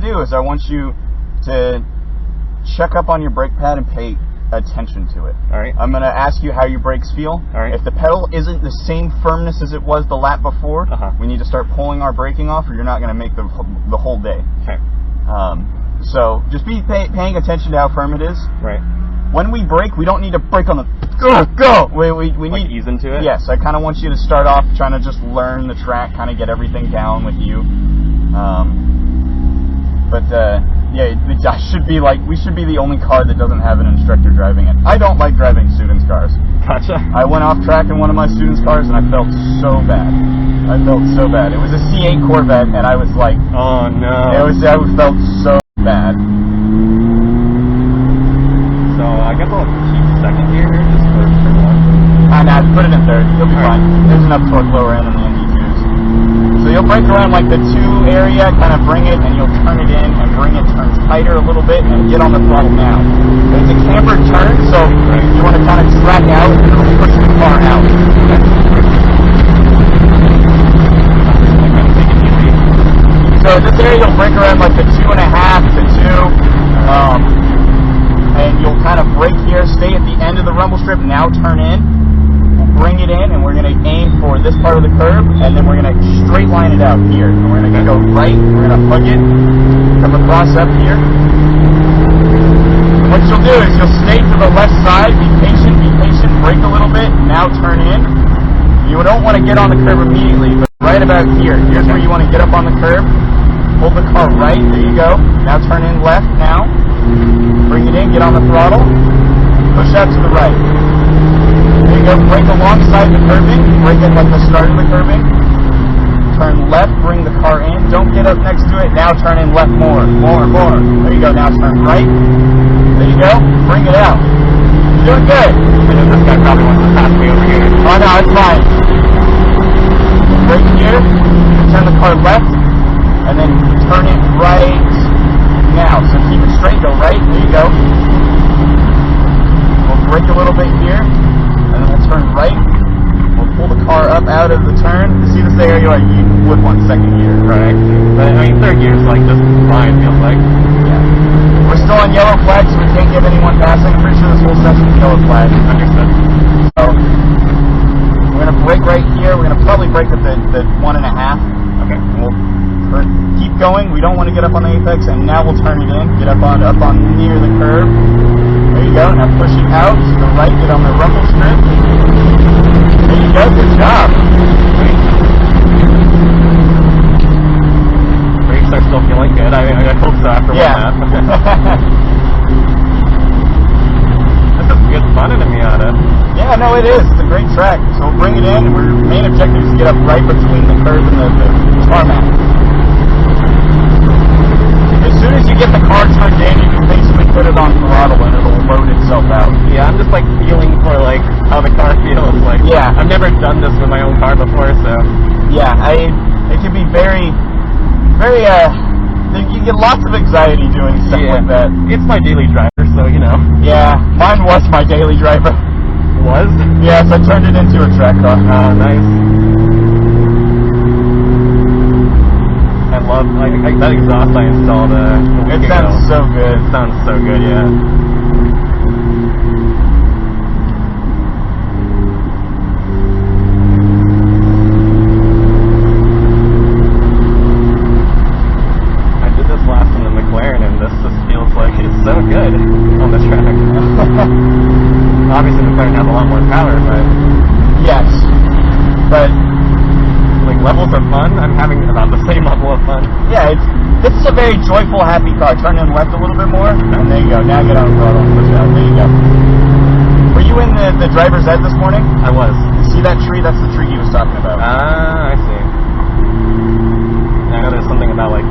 do is I want you to check up on your brake pad and pay attention to it. All right. I'm going to ask you how your brakes feel. All right. If the pedal isn't the same firmness as it was the lap before, we need to start pulling our braking off, or you're not going to make the whole day. Okay. So just be paying attention to how firm it is. Right. When we brake, we don't need to brake on the go. We Like need ease into it. Yes, I kind of want you to start off trying to just learn the track, kind of get everything down with you. Yeah, we should be the only car that doesn't have an instructor driving it. I don't like driving students' cars. Gotcha. I went off track in one of my students' cars and I felt so bad. It was a C8 Corvette and I was like, oh no. I felt so bad. So I guess I'll keep second gear just for turn one. Nah, put it in third. You'll be fine. There's enough torque lower end in the ND2s. So you'll brake around like the 2 area, kind of bring it, and you'll turn it in and bring it, turn tighter a little bit, and get on the throttle now. It's a cambered turn, so you want to kind of track out and it'll push the car out. So this area you'll brake around like the 2.5 to 2. And you'll kind of brake here, stay at the end of the rumble strip, now turn in. We'll bring it in, and we're going to aim for this part of the curb, and then we're going to straight line it out here. And we're going to go right, we're going to hug it, come across up here. And what you'll do is you'll stay to the left side, be patient, brake a little bit, now turn in. You don't want to get on the curb immediately, but right about here. Here's where you want to get up on the curb. Pull the car right, there you go. Now turn in left now. Bring it in, get on the throttle, push out to the right. There you go, brake alongside the curbing, brake at like the start of the curbing. Turn left, bring the car in, don't get up next to it, now turn in left more. There you go, now turn right. There you go, bring it out. You're doing good. This guy probably wants to pass me over here. Oh no, it's fine. Brake here, turn the car left, and then turn it right. Now, so keep it straight, go right, there you go. We'll brake a little bit here, and then we'll turn right. We'll pull the car up out of the turn. See this area, like you would want second gear. Right. But I mean, third gear is like just fine, feels like. Yeah. We're still on yellow flag, so we can't give anyone passing. I'm pretty sure this whole section is yellow flag. Understood. So, we're going to brake right here. We're going to probably brake at the 1.5. Okay. We'll keep going. We don't want to get up on the apex, and now we'll turn it in. Get up on near the curb. There you go. Now push it out to the right. Get on the rumble strip. There you go. Good job. Brakes are still feeling good. I hope so after one lap. This is good fun in a Miata. Yeah, no, it is. It's a great track. So we'll bring it in. Our main objective is to get up right between the curb and the tarmac. As soon as you get the car turned in, you can basically put it on throttle and it'll load itself out. Yeah, I'm just like feeling for like how the car feels. Like, yeah, I've never done this with my own car before, so yeah, it can be very, very. You get lots of anxiety doing stuff like that. It's my daily driver, so you know. Yeah, mine was my daily driver. Was? Yes, I turned it into a track car. Oh, nice. I love that exhaust I installed a week ago. It sounds so good. It sounds so good, yeah. I did this last in the McLaren, and this just feels like it's so good on this track. Obviously, the McLaren has a lot more power, but yes, but like levels of fun, I'm having about the same level of fun. Yeah, this is a very joyful, happy car. Turn in left a little bit more, and there you go. Now get on the throttle and push out. There you go. Were you in the driver's ed this morning? I was. See that tree? That's the tree he was talking about. Ah, I see. I know there's something about like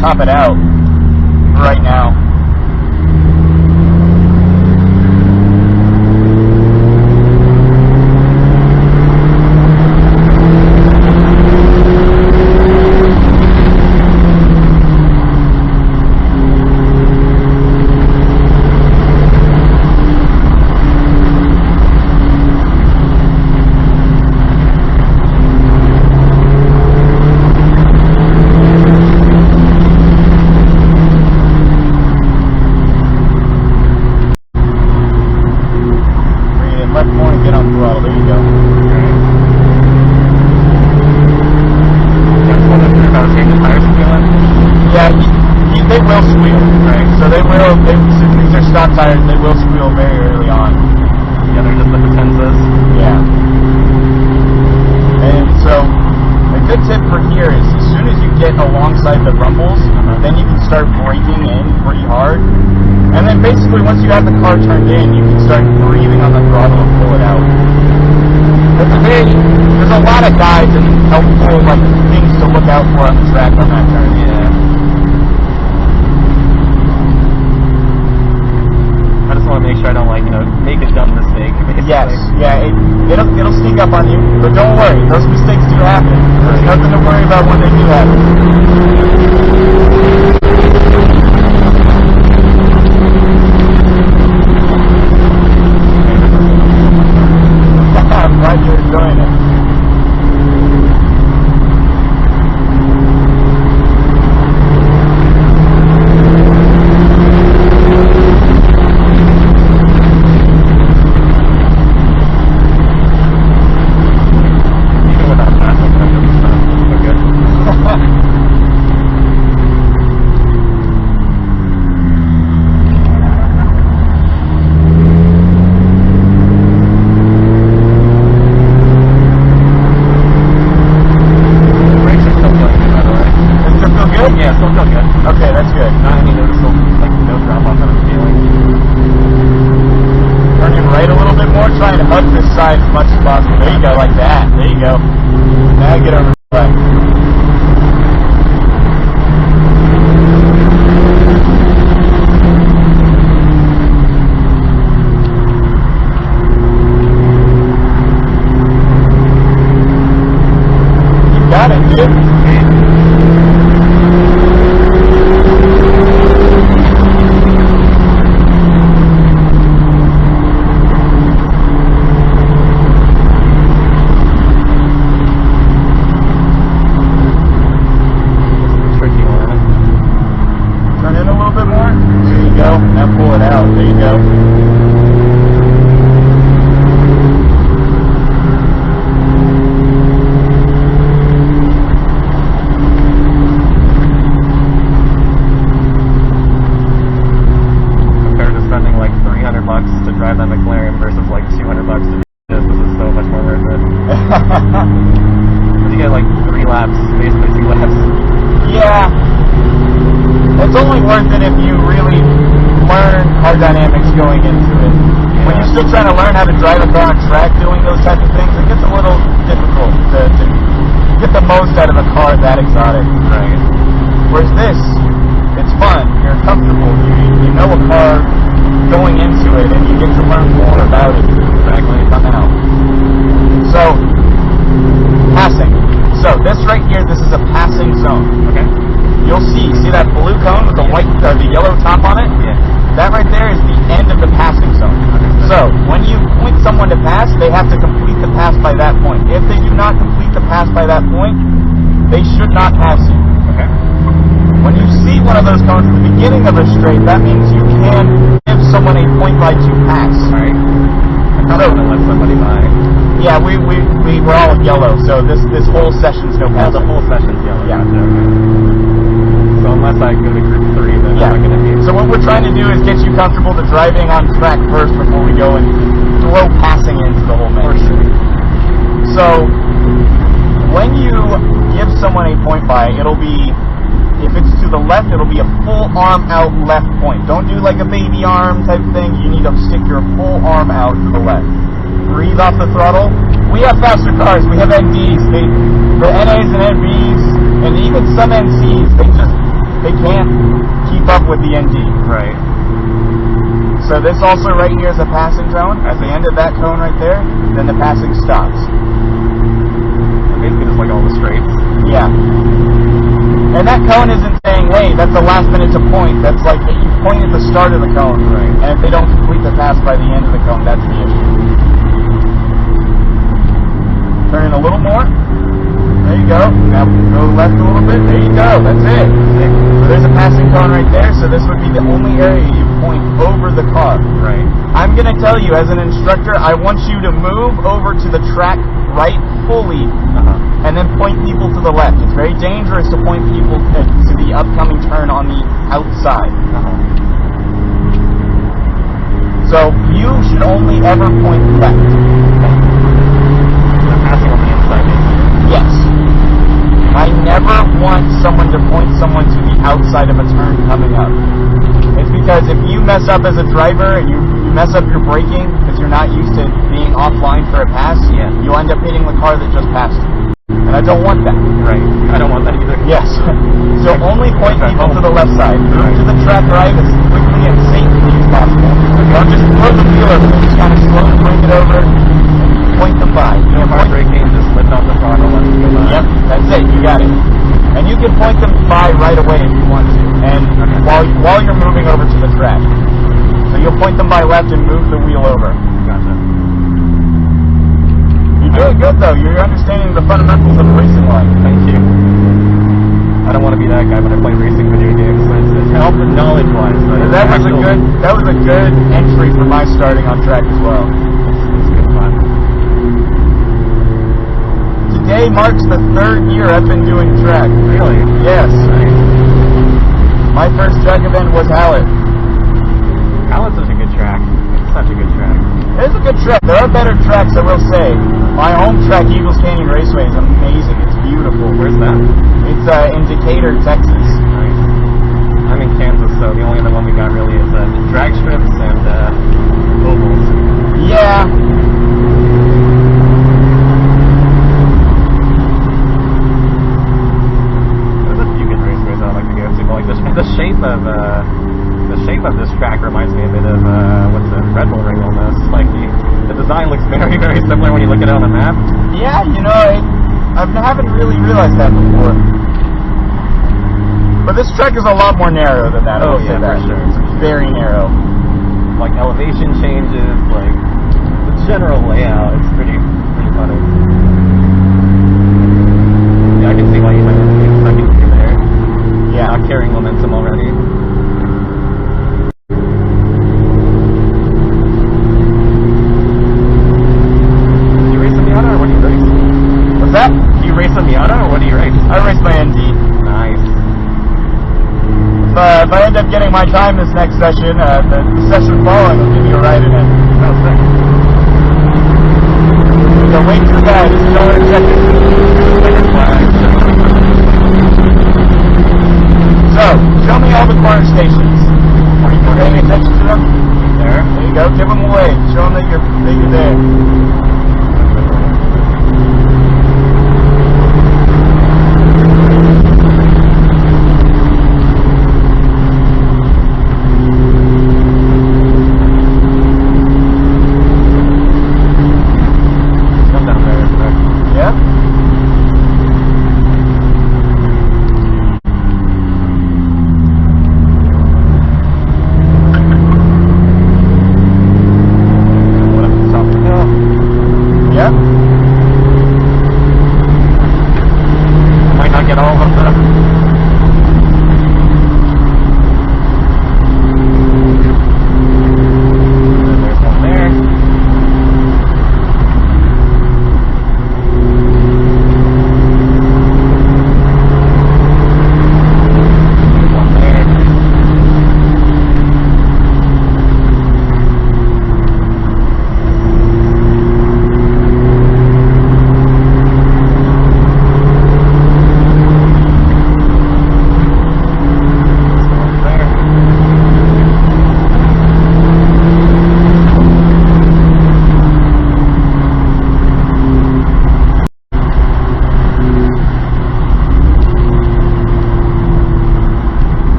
top it out right now. Stock tires, they will squeal very early on. Yeah, they're just the potenzas. Yeah. And so, a good tip for here is as soon as you get alongside the rumbles, then you can start braking in pretty hard. And then basically once you have the car turned in, you can start breathing on the throttle and pull it out. There's a lot of guides and helpful things to look out for on the track on that turn. Yeah. I just want to make sure I don't make a dumb mistake. Basically. Yes, yeah, it'll sneak up on you, but don't worry, those mistakes do happen. There's nothing to worry about when they do happen. I'm glad you're enjoying it. Okay, that's good. Not any noticeable, no drop off that I'm feeling. Turning right a little bit more, trying to hug this side as much as possible. There you go, like that. There you go. Now get over the left. You got it, dude. to drive that McLaren versus like $200 to do this. This is so much more worth it. You get like 3 laps, basically 2 laps. Yeah. It's only worth it if you really learn car dynamics going into it. Yeah. When you're still trying to learn how to drive a car on track doing those types of things, it gets a little difficult to get the most out of a car that exotic. Right. Whereas this, it's fun, you're comfortable, you know a car going into it, and you get to learn more about it. Exactly. Now. So, passing. So, this right here, this is a passing zone. Okay. You'll see that blue cone with the white, the yellow top on it? Yeah. That right there is the end of the passing zone. So, when you point someone to pass, they have to complete the pass by that point. If they do not complete the pass by that point, they should not pass you. Okay. When you see one of those cones at the beginning of a straight, that means you can give someone a point by to pass. Right. I probably want to let somebody by. Yeah, we were all yellow, so this whole session's no pass. The whole session's yellow. Yeah. Okay. So unless I go to group 3, then I'm not going to be. So what we're trying to do is get you comfortable to driving on track first before we go and throw passing into the whole mix. So when you give someone a point by, it'll be, if it's to the left, it'll be a full arm out left point. Don't do like a baby arm type thing. You need to stick your full arm out to the left. Breathe off the throttle. We have faster cars. We have NDs. The NAs and NBs, and even some NCs, they they can't keep up with the ND. Right. So this also right here is a passing zone. At the end of that cone right there, then the passing stops. Basically just like all the straights. Yeah. And that cone isn't saying, hey, that's the last minute to point. That's like, you point at the start of the cone. Right. And if they don't complete the pass by the end of the cone, that's the issue. Turn in a little more. There you go. Now go left a little bit. There you go. That's it. So there's a passing cone right there, so this would be the only area you point over the car. Right. I'm going to tell you, as an instructor, I want you to move over to the track right fully, and then point people to the left. It's very dangerous to point people to the upcoming turn on the outside. So you should only ever point left. Passing on the inside. Yes. I never want someone to point someone to the outside of a turn coming up. It's because if you mess up as a driver and you mess up your braking because you're not used to being offline for a pass, you'll end up hitting the car that just passed you. And I don't want that. Right. I don't want that either. Yes. So only point people to the left side. Move to the track right as quickly and safely as possible. Don't just throw the wheel over. Just kind of slowly bring it over and point them by. No hard braking, just lift off the throttle and go by. Yep, that's it. You got it. And you can point them by right away if you want to. And while you're moving over to the track. So you'll point them by left and move the wheel over. Gotcha. You're doing good though. You're understanding the fundamentals of racing life. Thank you. I don't want to be that guy when I play racing video games. It's helping knowledge-wise. That was a good entry for my starting on track as well. It's good fun. Today marks the 3rd year I've been doing track. Really? Yes. Nice. My first track event was Hallett. Hallett's such a good track. It's such a good track. It's a good track. There are better tracks, I will say. My home track, Eagles Canyon Raceway, is amazing. It's beautiful. Where's that? It's in Decatur, Texas. Nice. I'm in Kansas, so the only other one we got really is drag strips and ovals. Yeah. There's a few good raceways I'd like to go to, but like the shape of this track reminds me a bit of what's the Red Bull Ring almost. Like the design looks very, very similar when you look at it on the map. Yeah, you know, I haven't really realized that before. But this track is a lot more narrow than that. Oh yeah, for sure. It's very narrow. Like elevation changes, like the general layout. It's pretty funny. Yeah, I can see why you might have been second through there. Yeah. Not carrying momentum already. Do you race a Miata, or what do you race? I race my ND. Nice. If I end up getting my time this next session, the session following will give you a ride in it. Oh, sick. So wait for that. Just don't check it. So, show me all the corner stations. Are you paying attention to them? There. There you go. Give them a wave. Show them that you're there.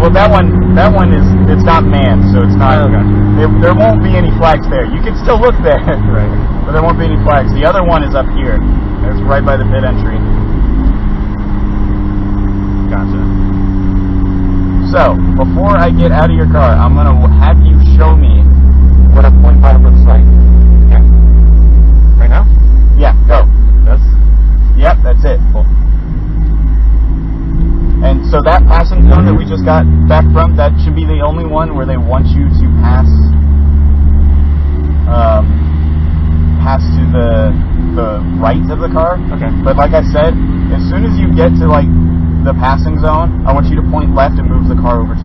well, that one is, it's not manned, so it's not. Oh, gotcha. There won't be any flags there. You can still look there, Right. but there won't be any flags. The other one is up here. It's right by the pit entry. Gotcha. So, before I get out of your car, I'm going to have you show me what a point bar looks like. Okay. Right now? Yeah, go. This? Yep, that's it. Cool. And so that passing zone that we just got back from, that should be the only one where they want you to pass to the right of the car. Okay. But like I said, as soon as you get to like the passing zone, I want you to point left and move the car over to